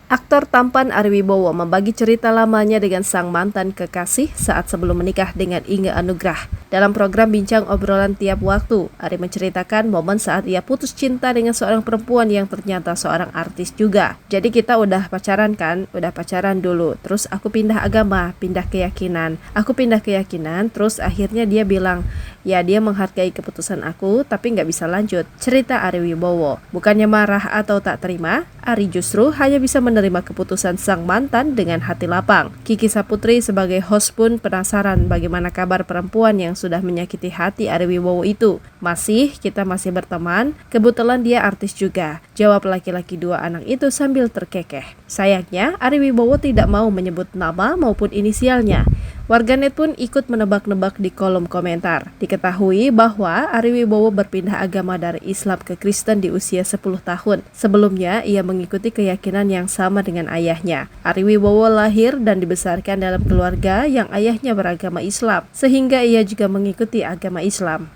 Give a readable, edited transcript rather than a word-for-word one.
Aktor tampan Ari Wibowo membagi cerita lamanya dengan sang mantan kekasih saat sebelum menikah dengan Inge Anugrah. Dalam program Bincang Obrolan Tiap Waktu, Ari menceritakan momen saat ia putus cinta dengan seorang perempuan yang ternyata seorang artis juga. Jadi kita udah pacaran kan? Udah pacaran dulu. Terus aku pindah agama, pindah keyakinan. Aku pindah keyakinan, terus akhirnya dia bilang, ya dia menghargai keputusan aku tapi nggak bisa lanjut. Cerita Ari Wibowo. Bukannya marah atau tak terima, Ari justru hanya bisa menerima keputusan sang mantan dengan hati lapang. Kiki Saputri sebagai host pun penasaran bagaimana kabar perempuan yang sudah menyakiti hati Ari Wibowo itu. Kita masih berteman, kebetulan dia artis juga, jawab laki-laki dua anak itu sambil terkekeh. Sayangnya, Ari Wibowo tidak mau menyebut nama maupun inisialnya. Warganet pun ikut menebak-nebak di kolom komentar. Diketahui bahwa Ari Wibowo berpindah agama dari Islam ke Kristen di usia 10 tahun. Sebelumnya, ia mengikuti keyakinan yang sama dengan ayahnya. Ari Wibowo lahir dan dibesarkan dalam keluarga yang ayahnya beragama Islam, sehingga ia juga mengikuti agama Islam.